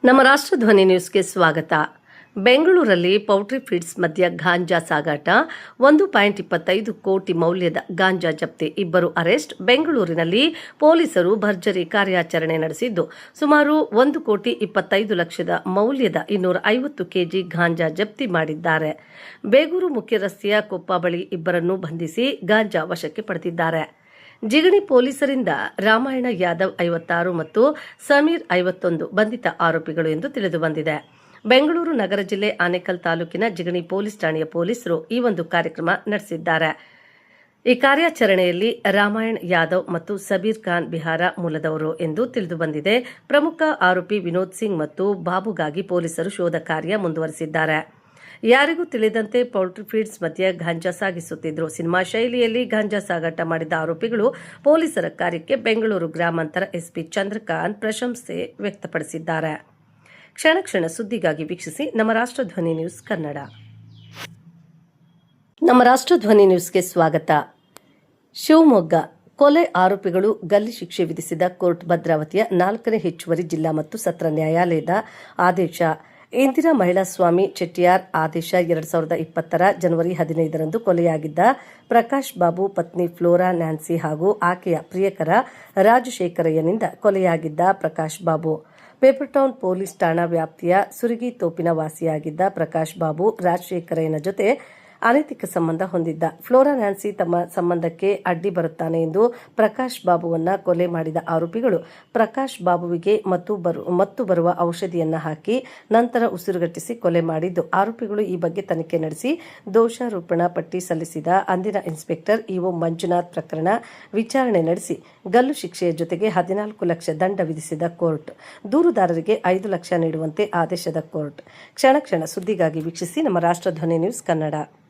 ನಮ್ಮ ರಾಷ್ಟ್ರಧ್ವನಿ ನ್ಯೂಸ್ಗೆ ಸ್ವಾಗತ. ಬೆಂಗಳೂರಲ್ಲಿ ಪೌಲ್ಟ್ರಿ ಫೀಡ್ಸ್ ಮಧ್ಯ ಗಾಂಜಾ ಸಾಗಾಟ, 1.25 ಕೋಟಿ ಮೌಲ್ಯದ ಗಾಂಜಾ ಜಪ್ತಿ, 2 ಅರೆಸ್ಟ್. ಬೆಂಗಳೂರಿನಲ್ಲಿ ಪೊಲೀಸರು ಭರ್ಜರಿ ಕಾರ್ಯಾಚರಣೆ ನಡೆಸಿದ್ದು, ಸುಮಾರು 1,25,00,000 ಮೌಲ್ಯದ 250 ಕೆಜಿ ಗಾಂಜಾ ಜಪ್ತಿ ಮಾಡಿದ್ದಾರೆ. ಬೇಗೂರು ಮುಖ್ಯ ರಸ್ತೆಯ ಕೊಪ್ಪ ಬಳಿ ಇಬ್ಬರನ್ನು ಬಂಧಿಸಿ ಗಾಂಜಾ ವಶಕ್ಕೆ ಪಡೆದಿದ್ದಾರೆ. ಜಿಗಣಿ ಪೊಲೀಸರಿಂದ ರಾಮಾಯಣ ಯಾದವ್ 56 ಮತ್ತು ಸಮೀರ್ 51 ಬಂಧಿತ ಆರೋಪಿಗಳು ಎಂದು ತಿಳಿದುಬಂದಿದೆ. ಬೆಂಗಳೂರು ನಗರ ಜಿಲ್ಲೆ ಆನೇಕಲ್ ತಾಲೂಕಿನ ಜಿಗಣಿ ಪೊಲೀಸ್ ಠಾಣೆಯ ಪೊಲೀಸರು ಈ ಒಂದು ಕಾರ್ಯಕ್ರಮ ನಡೆಸಿದ್ದಾರೆ. ಈ ಕಾರ್ಯಾಚರಣೆಯಲ್ಲಿ ರಾಮಾಯಣ್ ಯಾದವ್ ಮತ್ತು ಸಬೀರ್ ಖಾನ್ ಬಿಹಾರ ಮೂಲದವರು ಎಂದು ತಿಳಿದುಬಂದಿದೆ. ಪ್ರಮುಖ ಆರೋಪಿ ವಿನೋದ್ ಸಿಂಗ್ ಮತ್ತು ಬಾಬುಗಾಗಿ ಪೊಲೀಸರು ಶೋಧ ಕಾರ್ಯ ಮುಂದುವರೆಸಿದ್ದಾರೆ. ಯಾರಿಗೂ ತಿಳಿದಂತೆ ಪೌಲ್ಟ್ರಿ ಫೀಡ್ಸ್ ಮಧ್ಯೆ ಗಾಂಜಾ ಸಾಗಿಸುತ್ತಿದ್ದರು. ಸಿನಿಮಾ ಶೈಲಿಯಲ್ಲಿ ಗಾಂಜಾ ಸಾಗಾಟ ಮಾಡಿದ ಆರೋಪಿಗಳು ಪೊಲೀಸರ ಕಾರ್ಯಕ್ಕೆ ಬೆಂಗಳೂರು ಗ್ರಾಮಾಂತರ ಎಸ್ಪಿ ಚಂದ್ರಕಾಂತ್ ಪ್ರಶಂಸೆ ವ್ಯಕ್ತಪಡಿಸಿದ್ದಾರೆ. ಕ್ಷಣ ಕ್ಷಣ ಸುದ್ದಿಗಾಗಿ ವೀಕ್ಷಿಸಿ ನಮ್ಮ ರಾಷ್ಟ್ರಧ್ವನಿ ನ್ಯೂಸ್ ಕನ್ನಡ. ನಮ್ಮ ರಾಷ್ಟ್ರಧ್ವನಿ ನ್ಯೂಸ್ಗೆ ಸ್ವಾಗತ. ಶಿವಮೊಗ್ಗ ಕೊಲೆ ಆರೋಪಿಗಳು ಗಲ್ಲಿ ಶಿಕ್ಷೆ ವಿಧಿಸಿದ ಕೋರ್ಟ್ ಭದ್ರಾವತಿಯ 4ನೇ ಹೆಚ್ಚುವರಿ ಜಿಲ್ಲಾ ಮತ್ತು ಸತ್ರ ನ್ಯಾಯಾಲಯದ ಆದೇಶ. ಇಂದಿರಾ ಮಹಿಳಾ ಸ್ವಾಮಿ ಚೆಟ್ಟಿಯಾರ್ ಆದೇಶ 2020 ಜನವರಿ 15ರಂದು ಕೊಲೆಯಾಗಿದ್ದ ಪ್ರಕಾಶ್ ಬಾಬು ಪತ್ನಿ ಫ್ಲೋರಾ ನ್ಯಾನ್ಸಿ ಹಾಗೂ ಆಕೆಯ ಪ್ರಿಯಕರ ರಾಜಶೇಖರಯ್ಯನಿಂದ ಕೊಲೆಯಾಗಿದ್ದ Prakash Babu. Paper town police ಠಾಣಾ ವ್ಯಾಪ್ತಿಯ ಸುರಗಿ ತೋಪಿನ ವಾಸಿಯಾಗಿದ್ದ ಪ್ರಕಾಶ್ ಬಾಬು ರಾಜಶೇಖರಯ್ಯನ ಜೊತೆ ಅನೈತಿಕ ಸಂಬಂಧ ಹೊಂದಿದ್ದ. ಫ್ಲೋರಾ ನ್ಯಾನ್ಸಿ ತಮ್ಮ ಸಂಬಂಧಕ್ಕೆ ಅಡ್ಡಿ ಬರುತ್ತಾನೆ ಎಂದು ಪ್ರಕಾಶ್ ಬಾಬುವನ್ನ ಕೊಲೆ ಮಾಡಿದ ಆರೋಪಿಗಳು ಪ್ರಕಾಶ್ ಬಾಬುವಿಗೆ ಮತ್ತು ಬರುವ ಔಷಧಿಯನ್ನ ಹಾಕಿ ನಂತರ ಉಸಿರುಗಟ್ಟಿಸಿ ಕೊಲೆ ಮಾಡಿದ್ದು. ಆರೋಪಿಗಳು ಈ ಬಗ್ಗೆ ತನಿಖೆ ನಡೆಸಿ ದೋಷಾರೋಪಣಾ ಪಟ್ಟಿ ಸಲ್ಲಿಸಿದ ಅಂದಿನ ಇನ್ಸ್ಪೆಕ್ಟರ್ ಇಒ ಮಂಜುನಾಥ್ ಪ್ರಕರಣ ವಿಚಾರಣೆ ನಡೆಸಿ ಗಲ್ಲು ಶಿಕ್ಷೆಯ ಜೊತೆಗೆ 14 ಲಕ್ಷ ದಂಡ ವಿಧಿಸಿದ ಕೋರ್ಟ್. ದೂರುದಾರರಿಗೆ 5 ಲಕ್ಷ ನೀಡುವಂತೆ ಆದೇಶದ ಕೋರ್ಟ್. ಕ್ಷಣ ಕ್ಷಣ ಸುದ್ದಿಗಾಗಿ ವೀಕ್ಷಿಸಿ ನಮ್ಮ ರಾಷ್ಟ್ರಧ್ವನಿ ನ್ಯೂಸ್ ಕನ್ನಡ.